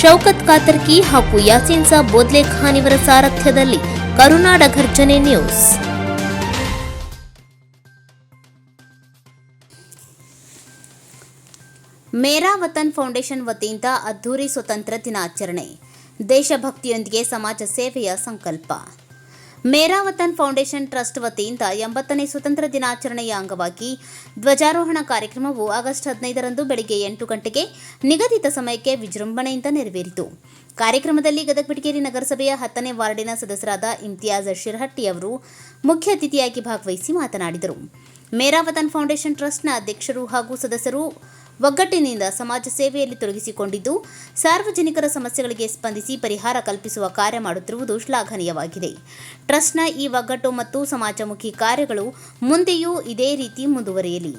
ಶೌಕತ್ ಕಾತರ್ಕಿ ಹಾಗೂ ಯಾಸೀನ್ ಸಾಬ್ ಬೋದ್ಲೆ ಖಾನ್ ಇವರ ಸಾರಥ್ಯದಲ್ಲಿ ಕರುನಾಡ ಘರ್ಜನೆ ನ್ಯೂಸ್. ಮೇರಾ ವತನ್ ಫೌಂಡೇಶನ್ ವತಿಯಿಂದ ಅದ್ದೂರಿ ಸ್ವತಂತ್ರ ದಿನಾಚರಣೆ. ದೇಶಭಕ್ತಿಯೊಂದಿಗೆ ಸಮಾಜ ಸೇವೆಯ ಸಂಕಲ್ಪ. ಮೇರಾ ವತನ್ ಫೌಂಡೇಶನ್ ಟ್ರಸ್ಟ್ ವತಿಯಿಂದ 80ನೇ ಸ್ವತಂತ್ರ ದಿನಾಚರಣೆಯ ಅಂಗವಾಗಿ ಧ್ವಜಾರೋಹಣ ಕಾರ್ಯಕ್ರಮವು ಆಗಸ್ಟ್ 15ರಂದು ಬೆಳಗ್ಗೆ 8 ಗಂಟೆಗೆ ನಿಗದಿತ ಸಮಯಕ್ಕೆ ವಿಜೃಂಭಣೆಯಿಂದ ನೆರವೇರಿತು. ಕಾರ್ಯಕ್ರಮದಲ್ಲಿ ಗದಗ ಬಿಟಗೇರಿ ನಗರಸಭೆಯ 10ನೇ ವಾರ್ಡಿನ ಸದಸ್ಯರಾದ ಇಮ್ತಿಯಾಜ್ ಶಿರಹಟ್ಟಿ ಅವರು ಮುಖ್ಯ ಅತಿಥಿಯಾಗಿ ಭಾಗವಹಿಸಿ ಮಾತನಾಡಿದರು. ಮೇರಾ ವತನ್ ಫೌಂಡೇಶನ್ ಟ್ರಸ್ಟ್ನ ಅಧ್ಯಕ್ಷರು ಹಾಗೂ ಸದಸ್ಯರು ಒಗ್ಗಟ್ಟಿನಿಂದ ಸಮಾಜ ಸೇವೆಯಲ್ಲಿ ತೊಡಗಿಸಿಕೊಂಡಿದ್ದು, ಸಾರ್ವಜನಿಕರ ಸಮಸ್ಯೆಗಳಿಗೆ ಸ್ಪಂದಿಸಿ ಪರಿಹಾರ ಕಲ್ಪಿಸುವ ಕಾರ್ಯ ಮಾಡುತ್ತಿರುವುದು ಶ್ಲಾಘನೀಯವಾಗಿದೆ. ಟ್ರಸ್ಟ್ನ ಈ ಒಗ್ಗಟ್ಟು ಮತ್ತು ಸಮಾಜಮುಖಿ ಕಾರ್ಯಗಳು ಮುಂದೆಯೂ ಇದೇ ರೀತಿ ಮುಂದುವರಿಯಲಿ.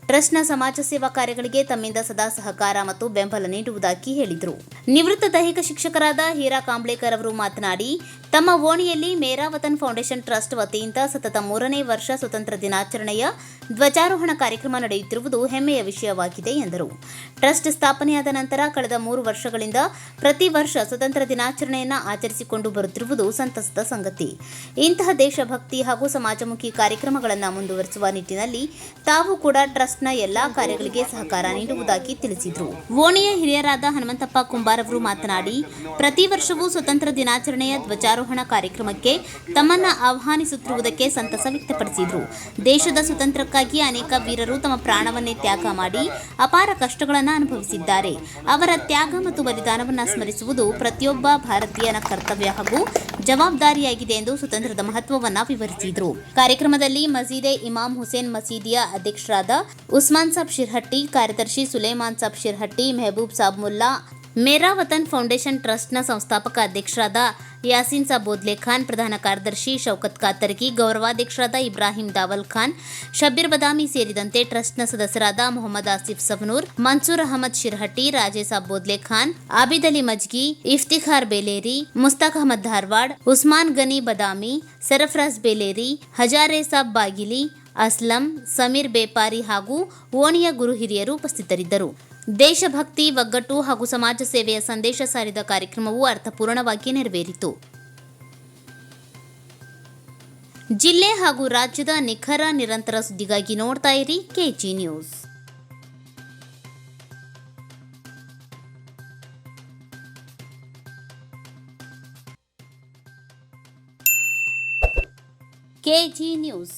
ಟ್ರಸ್ಟ್ನ ಸಮಾಜ ಸೇವಾ ಕಾರ್ಯಗಳಿಗೆ ತಮ್ಮಿಂದ ಸದಾ ಸಹಕಾರ ಮತ್ತು ಬೆಂಬಲ ನೀಡುವುದಾಗಿ ಹೇಳಿದರು. ನಿವೃತ್ತ ದೈಹಿಕ ಶಿಕ್ಷಕರಾದ ಹೀರಾ ಕಾಂಬ್ಳೇಕರ್ ಅವರು ಮಾತನಾಡಿ, ತಮ್ಮ ಓಣಿಯಲ್ಲಿ ಮೇರಾ ವತನ್ ಫೌಂಡೇಶನ್ ಟ್ರಸ್ಟ್ ವತಿಯಿಂದ ಸತತ 3ನೇ ವರ್ಷ ಸ್ವತಂತ್ರ ದಿನಾಚರಣೆಯ ಧ್ವಜಾರೋಹಣ ಕಾರ್ಯಕ್ರಮ ನಡೆಯುತ್ತಿರುವುದು ಹೆಮ್ಮೆಯ ವಿಷಯವಾಗಿದೆ ಎಂದರು. ಟ್ರಸ್ಟ್ ಸ್ಥಾಪನೆಯಾದ ನಂತರ ಕಳೆದ 3 ವರ್ಷಗಳಿಂದ ಪ್ರತಿ ವರ್ಷ ಸ್ವತಂತ್ರ ದಿನಾಚರಣೆಯನ್ನು ಆಚರಿಸಿಕೊಂಡು ಬರುತ್ತಿರುವುದು ಸಂತಸದ ಸಂಗತಿ. ಇಂತಹ ದೇಶಭಕ್ತಿ ಹಾಗೂ ಸಮಾಜಮುಖಿ ಕಾರ್ಯಕ್ರಮಗಳನ್ನು ಮುಂದುವರಿಸುವ ನಿಟ್ಟಿನಲ್ಲಿ ತಾವು ಕೂಡ ಟ್ರಸ್ಟ್ನ ಎಲ್ಲಾ ಕಾರ್ಯಗಳಿಗೆ ಸಹಕಾರ ನೀಡುವುದಾಗಿ ತಿಳಿಸಿದರು. ಓಣಿಯ ಹಿರಿಯರಾದ ಹನುಮಂತಪ್ಪ ಕುಂಬಾರ್ ಅವರು ಮಾತನಾಡಿ, ಪ್ರತಿ ವರ್ಷವೂ ಸ್ವತಂತ್ರ ದಿನಾಚರಣೆಯ ಧ್ವಜಾರೋಹಣ ಕಾರ್ಯಕ್ರಮಕ್ಕೆ ತಮ್ಮನ್ನ ಆಹ್ವಾನಿಸುತ್ತಿರುವುದಕ್ಕೆ ಸಂತಸ ವ್ಯಕ್ತಪಡಿಸಿದರು. ದೇಶದ ಸ್ವತಂತ್ರಕ್ಕಾಗಿ ಅನೇಕ ವೀರರು ತಮ್ಮ ಪ್ರಾಣವನ್ನೇ ತ್ಯಾಗ ಮಾಡಿ ಅಪಾರ ಕಷ್ಟಗಳನ್ನು ಅನುಭವಿಸಿದ್ದಾರೆ. ಅವರ ತ್ಯಾಗ ಮತ್ತು ಬಲಿದಾನವನ್ನು ಸ್ಮರಿಸುವುದು ಪ್ರತಿಯೊಬ್ಬ ಭಾರತೀಯನ ಕರ್ತವ್ಯ ಹಾಗೂ ಜವಾಬ್ದಾರಿಯಾಗಿದೆ ಎಂದು ಸ್ವತಂತ್ರದ ಮಹತ್ವವನ್ನು ವಿವರಿಸಿದರು. ಕಾರ್ಯಕ್ರಮದಲ್ಲಿ ಮಸೀದೆ ಇಮಾಮ್ ಹುಸೇನ್ ಮಸೀದಿಯ ಅಧ್ಯಕ್ಷರಾದ ಉಸ್ಮಾನ್ ಸಾಬ್ ಶಿರ್ಹಟ್ಟಿ, ಕಾರ್ಯದರ್ಶಿ ಸುಲೇಮಾನ್ ಸಾಬ್ ಶಿರ್ಹಟ್ಟಿ, ಮೆಹಬೂಬ್ ಸಾಬ್ ಮುಲ್ಲಾ, ಮೇರಾ ವತನ್ ಫೌಂಡೇಶನ್ ಟ್ರಸ್ಟ್ನ ಸಂಸ್ಥಾಪಕ ಅಧ್ಯಕ್ಷರಾದ ಯಾಸೀನ್ ಸಾಬ್ ಬೋದ್ಲೆ ಖಾನ್, ಪ್ರಧಾನ ಕಾರ್ಯದರ್ಶಿ ಶೌಕತ್ ಕಾತರ್ಕಿ, ಗೌರವಾಧ್ಯಕ್ಷರಾದ ಇಬ್ರಾಹಿಂ ದಾವಲ್ ಖಾನ್, ಶಬ್ಬೀರ್ ಬದಾಮಿ ಸೇರಿದಂತೆ ಟ್ರಸ್ಟ್ನ ಸದಸ್ಯರಾದ ಮೊಹಮ್ಮದ್ ಆಸಿಫ್ ಸವನೂರ್, ಮನ್ಸೂರ್ ಅಹಮದ್ ಶಿರ್ಹಟ್ಟಿ, ರಾಜೇ ಸಾಬ್ ಬೋದ್ಲೆ ಖಾನ್, ಆಬಿದ್ ಅಲಿ ಮಜ್ಗಿ, ಇಫ್ತಿಖಾರ್ ಬೇಲೇರಿ, ಮುಸ್ತಾಕ್ ಅಹಮದ್ ಧಾರವಾಡ್, ಉಸ್ಮಾನ್ ಗನಿ ಬದಾಮಿ, ಸರಫರಾಜ್ ಬೇಲೇರಿ, ಹಜಾರೆ ಸಾಬ್ ಬಾಗಿಲಿ, ಅಸ್ಲಂ, ಸಮೀರ್ ಬೇಪಾರಿ ಹಾಗೂ ಓಣಿಯ ಗುರು ಹಿರಿಯರು ಉಪಸ್ಥಿತರಿದ್ದರು. ದೇಶಭಕ್ತಿ, ಒಗ್ಗಟ್ಟು ಹಾಗೂ ಸಮಾಜ ಸೇವೆಯ ಸಂದೇಶ ಸಾರಿದ ಕಾರ್ಯಕ್ರಮವು ಅರ್ಥಪೂರ್ಣವಾಗಿ ನೆರವೇರಿತು. ಜಿಲ್ಲೆ ಹಾಗೂ ರಾಜ್ಯದ ನಿಖರ ನಿರಂತರ ಸುದ್ದಿಗಾಗಿ ನೋಡ್ತಾ ಇರಿ ಕೆಜಿ ನ್ಯೂಸ್. KG news.